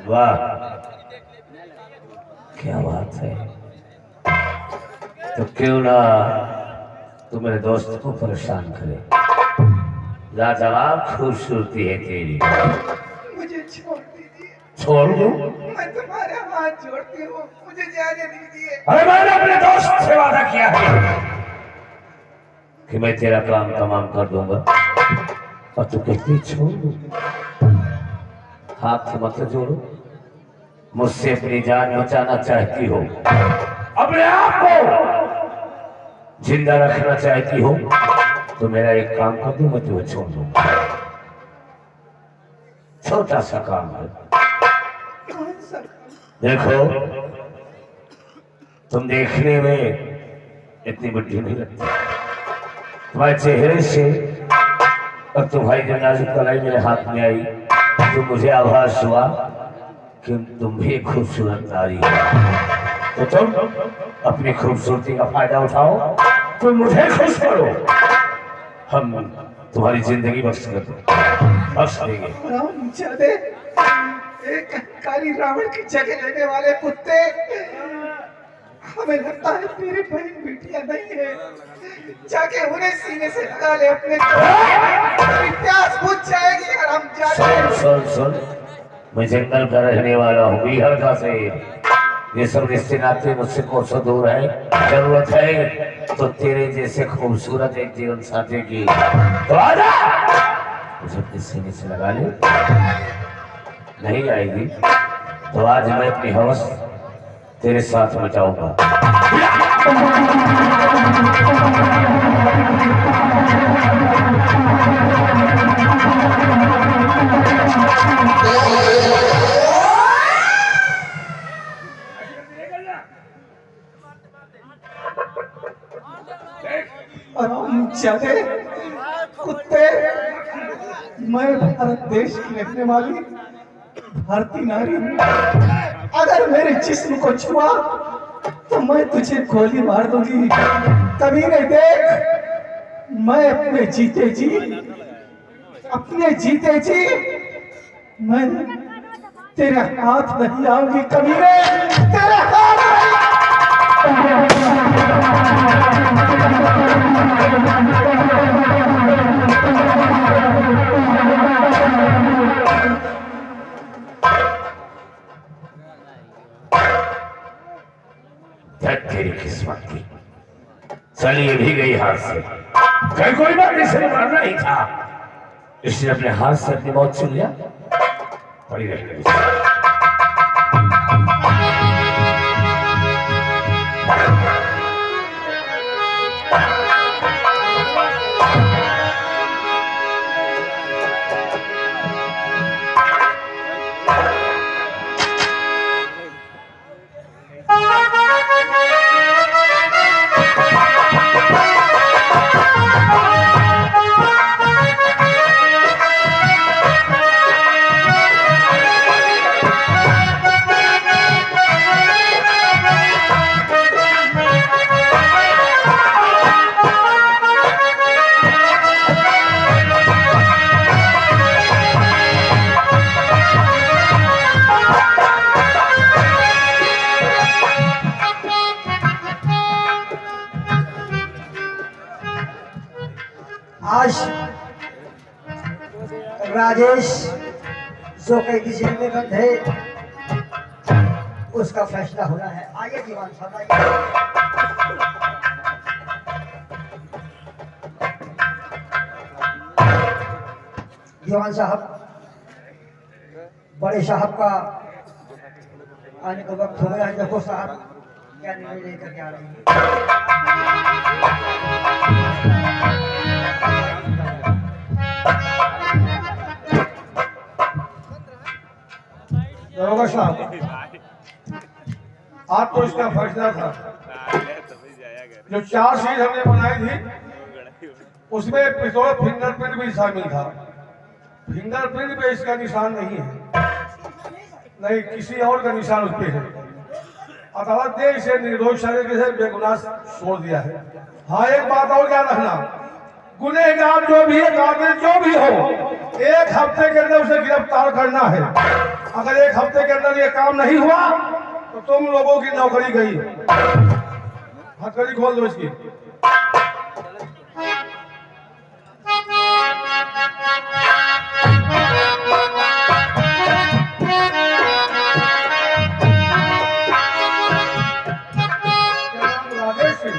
वाह, क्या बात है। तो क्यों ना तू मेरे दोस्त को परेशान करे। लाजवाब खूबसूरती है तेरी। मुझे छोड़ दीजिए। छोड़ दूं? मैं तुम्हारा हाथ जोड़ती हूँ, मुझे जाने दीजिए। अरे मैंने अपने दोस्त से वादा किया है कि मैं तेरा काम तमाम कर दूंगा और तू कहती छोड़ दूं। हाथ मत जोड़ो। मुझसे अपनी जान बचाना चाहती हो, अपने आप को जिंदा रखना चाहती हो, तो मेरा एक काम कर दूं, मैं तुम्हें छोड़ दूंगा। छोटा सा काम है। कौन सा? देखो, तुम देखने में इतनी बुद्धि नहीं लगती। तुम्हारे चेहरे से और तुम्हारी जो नाजुक कलाई मेरे हाथ में आई, तो मुझे आभास हुआ कि तुम भी एक खूबसूरत नारी हो। तो तुम अपनी खूबसूरती का फायदा उठाओ, तुम मुझे खुश करो, हम तुम्हारी जिंदगी बख्श देंगे। रामचंद्र, एक काली रावण की जगह लेने वाले कुत्ते, हमें लगता है तेरी बहन बेटियां नहीं है। जाके उन्हें सीने से लगा ले अपने को, तेरी प्यास बुझ जाएगी। और हम जाके सुन, मैं जंगल का रहने वाला हूँ, बिहार का से। ये सब रिश्ते नाते मुझसे कोसों दूर है। जरूरत है तो तेरे जैसे खूबसूरत एक जीवन साथी की, तो आजा मुझे अपने सीने से लगा ले। नहीं आएगी तो आज मैं अपनी हवस तेरे साथ मचाऊंगा। रामचंद्र, कुत्ते, मैं भारत देश की रहने वाली भारतीय नारी हूँ। अगर मेरे जिस्म को छुआ तो मैं तुझे गोली मार दूंगी। कभी नहीं, देख, मैं अपने जीते जी मैं तेरे हाथ नहीं आऊंगी। कभी नहीं, तेरे हाथ तेरी किस्मत की चलिए भी गई हाथ से। कहीं कोई बात इसे मरना ही था, इसने अपने हाथ से अपनी मौत सुन लिया। पड़ी रही आज राजेश जो कैदी की जेल में बंद है, उसका फैसला होना है। आइए दीवान साहब, आइए। दीवान साहब, बड़े साहब का आने का वक्त हो गया है। देखो साहब क्या निर्णय लेकर के आ रहे हैं। दरोगा साहब, आज तो इसका फैसला था। जो 4 सीट हमने बनाई थी उसमें पिस्तौल फिंगरप्रिंट भी शामिल था। फिंगरप्रिंट पे इसका निशान नहीं है, नहीं किसी और का निशान उस पे है। अदालत ने इसे निर्दोष तरीके से बेगुनाह छोड़ दिया है। हाँ, एक बात और याद रखना, गुनहगार जो भी है, काबिल जो भी हो, 1 हफ्ते के अंदर उसे गिरफ्तार करना है। अगर 1 हफ्ते के अंदर ये काम नहीं हुआ तो तुम लोगों की नौकरी गई। हथकड़ी खोल दो इसकी। राजेश सिंह,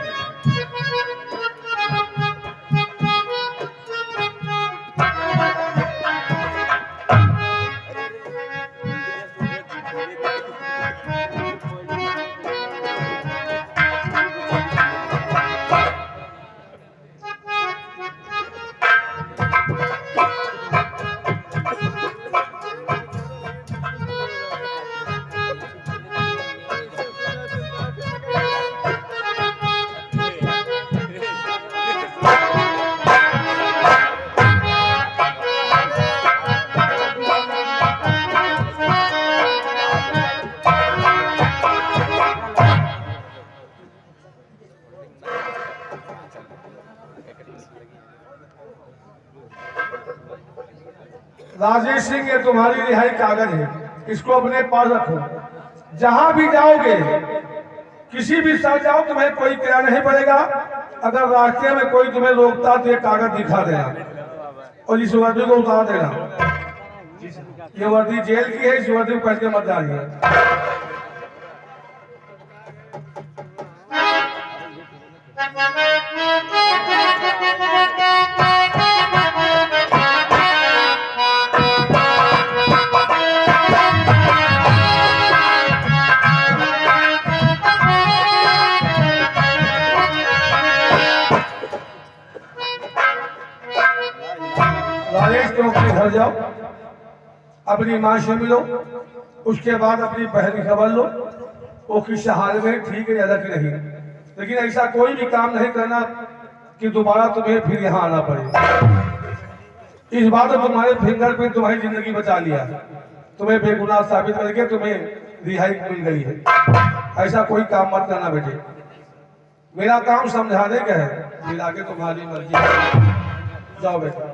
राजेश सिंह, ये तुम्हारी रिहाई कागज है, इसको अपने पास रखो। जहां भी जाओगे, किसी भी साथ जाओ, तुम्हें कोई किराया नहीं पड़ेगा। अगर रास्ते में कोई तुम्हें रोकता तो ये कागज दिखा देना और इस वर्दी को उतार देना। ये वर्दी जेल की है, इस वर्दी को पहन के मत जाइए। राजेश, तुम अपने घर जाओ, अपनी माँ से मिलो, उसके बाद अपनी बहन की खबर लो वो किस हाल में ठीक है या अलग नहीं। लेकिन ऐसा कोई भी काम नहीं करना कि दोबारा तुम्हें फिर यहाँ आना पड़े। इस बात में तुम्हारे फिंगरप्रिंट तुम्हारी जिंदगी बचा लिया, तुम्हें बेगुनाह साबित करके तुम्हें रिहाई मिल गई है। ऐसा कोई काम मत करना बेटे। मेरा काम समझाने का है, फिर आगे तुम्हारी मर्जी है। जाओ बेटा।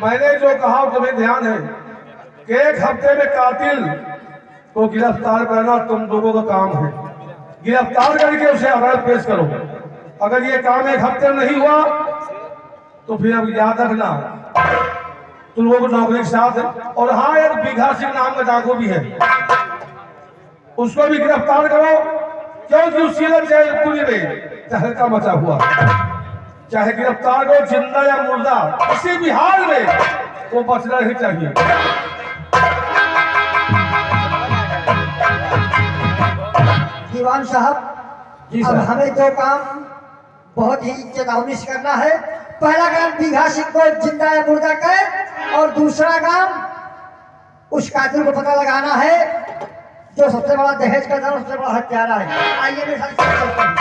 मैंने जो कहा तुम्हें ध्यान है कि 1 हफ्ते में कातिल को गिरफ्तार करना तुम लोगों का काम है। गिरफ्तार करके उसे अदालत पेश करो। अगर ये काम 1 हफ्ते में नहीं हुआ तो फिर अब याद रखना तुम लोगों को नौकरी के साथ है। और हाँ, एक बीघा सिंह नाम का डाकू भी है, उसको भी गिरफ्तार करो, क्योंकि उसकी जयपुरी में तहलका मचा हुआ। चाहे गिरफ्तार हो, जिंदा या मुर्दा, किसी भी हाल में वो बचना ही चाहिए। दीवान साहब, अब हमें 2 काम बहुत ही चेतावनी से करना है। पहला काम बीघा सिंह को जिंदा या मुर्दा कैद, और दूसरा काम उस कातिल को पता लगाना है जो सबसे बड़ा दहेज का था, सबसे बड़ा हत्यारा है। आइए मेरे साथ चलते हैं।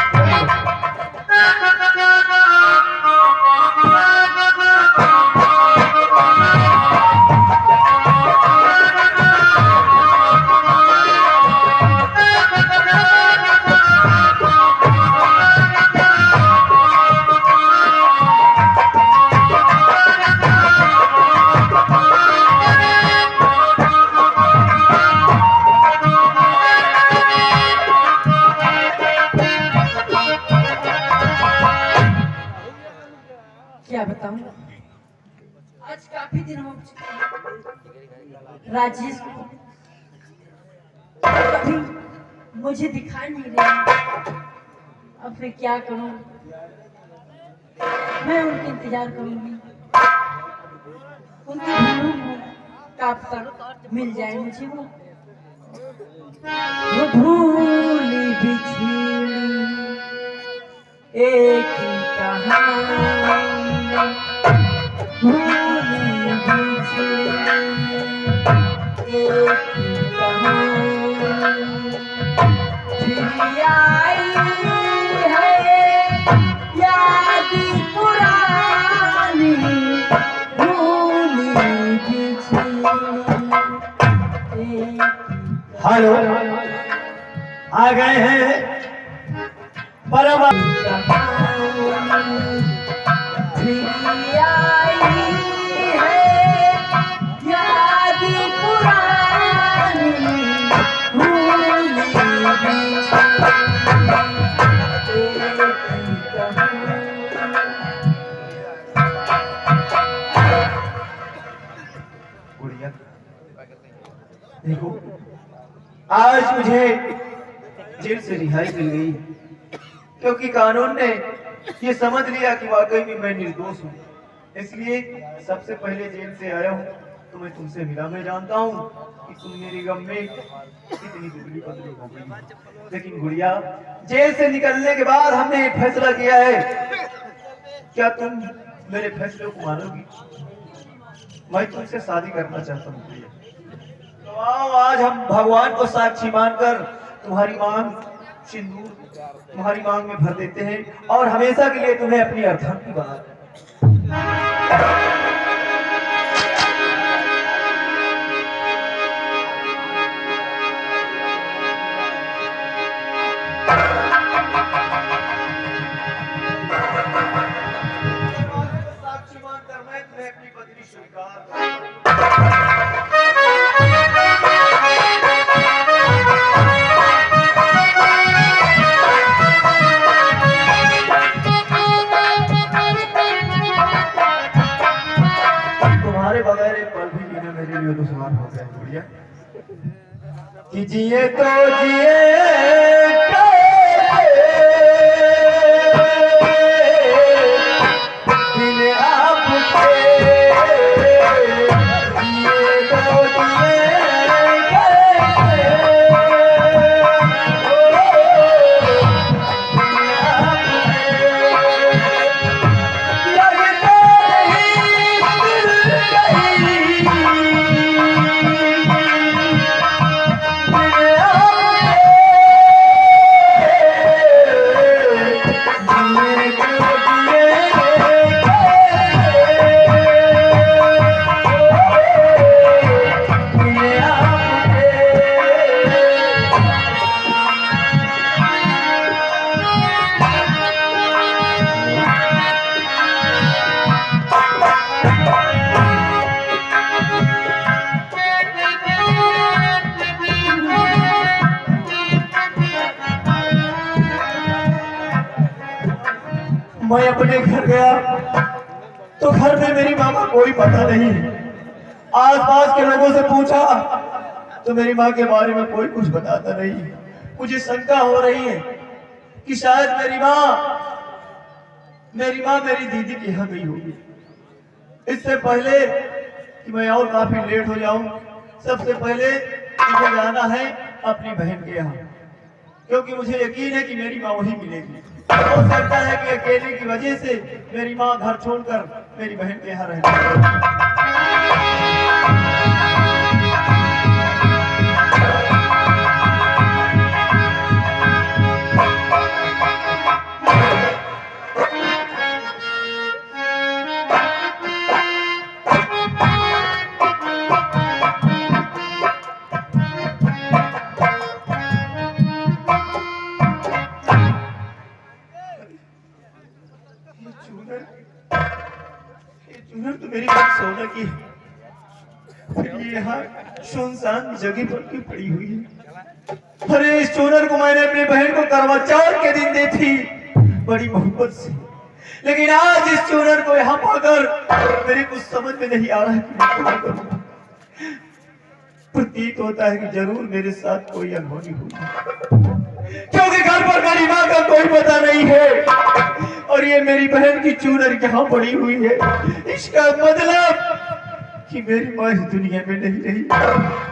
क्या बताऊं, आज काफी दिन हो चुके राजेश को कभी मुझे दिखाई नहीं रहा। अब मैं क्या करूं, मैं उनका इंतजार करूंगी, उनकी भूलों को कब तक मिल जाए मुझे वो भूली बिछड़ी एक ही कहानी, भूली बिछड़ी एक ही कहानी, फिर आई है याद पुरानी, भूली बिछड़ी। हेलो, आ गए हैं परम याद पुरानी गुड़िया, देखो आज मुझे जेल से रिहाई मिल गई क्योंकि कानून ने ये समझ लिया कि वाकई में मैं निर्दोष हूँ। इसलिए सबसे पहले जेल से आया हूँ तो मैं तुमसे मिला। मैं जानता हूँ कि तुम मेरी गम में कितनी दुबली पतली हो गई, लेकिन गुड़िया जेल से निकलने के बाद हमने एक फैसला किया है। क्या तुम मेरे फैसले को मानोगी? मैं तुमसे शादी करना चाहता हूँ गुड़िया। तो आओ आज हम भगवान को साक्षी मानकर तुम्हारी मांग सिंदूर तुम्हारी मांग में भर देते हैं और हमेशा के लिए तुम्हें अपनी अर्धांगिनी बना देते हैं। साक्षी मानकर मैं तुम्हें अपनी पत्नी स्वीकार तुम्हारे बगैर एक पल भी जीना मेरे लिए दुश्वार हो गया गुड़िया। कि जिए तो जिए बिन आपके, जिए तो जिए मैं अपने घर गया तो घर में मेरी माँ का कोई पता नहीं। आसपास के लोगों से पूछा तो मेरी माँ के बारे में कोई कुछ बताता नहीं। मुझे शंका हो रही है कि शायद मेरी माँ मेरी दीदी के यहाँ गई होगी। इससे पहले कि मैं और काफी लेट हो जाऊं, सबसे पहले मुझे जाना है अपनी बहन के यहाँ, क्योंकि मुझे यकीन है कि मेरी माँ वही मिलेगी। हो सकता है कि अकेले की वजह से मेरी माँ घर छोड़कर मेरी बहन के यहाँ रहने लगी। चूनर तो मेरी बात सोना की फिर ये यहाँ सुनसान जगह पर क्यों पड़ी हुई है? अरे इस चूनर को मैंने अपनी बहन को करवा चौथ के दिन दी थी बड़ी मोहब्बत से, लेकिन आज इस चूनर को यहाँ पाकर मेरे कुछ समझ में नहीं आ रहा है कि मैं क्या करूं। प्रतीत होता है कि जरूर मेरे साथ कोई अनहोनी हुई, क्योंकि घर पर मेरी माँ का कोई पता नहीं है और ये मेरी बहन की चूनर यहाँ पड़ी हुई है। इसका मतलब कि मेरी माँ इस दुनिया में नहीं रही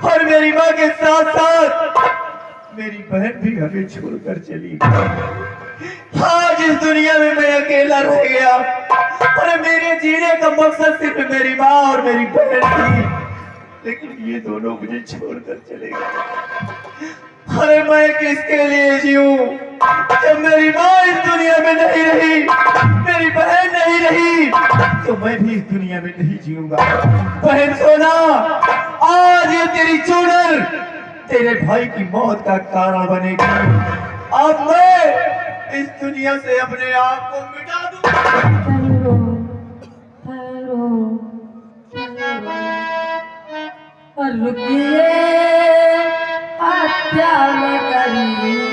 और मेरी माँ के साथ साथ मेरी बहन भी हमें छोड़कर चली गई। आज इस दुनिया में मैं अकेला रह गया और मेरे जीने का मकसद सिर्फ मेरी माँ और मेरी बहन थी, लेकिन ये दोनों मुझे छोड़कर चले गए। अरे मैं किसके लिए जीऊं जब मेरी माँ इस दुनिया में नहीं रही, मेरी बहन नहीं रही, तो मैं भी इस दुनिया में नहीं जीऊंगा। बहन सोना, आज ये तेरी मेरी चूड़ल तेरे भाई की मौत का कारण बनेगी। अब मैं इस दुनिया से अपने आप को मिटा दूं। रुकिए हत्या न करिए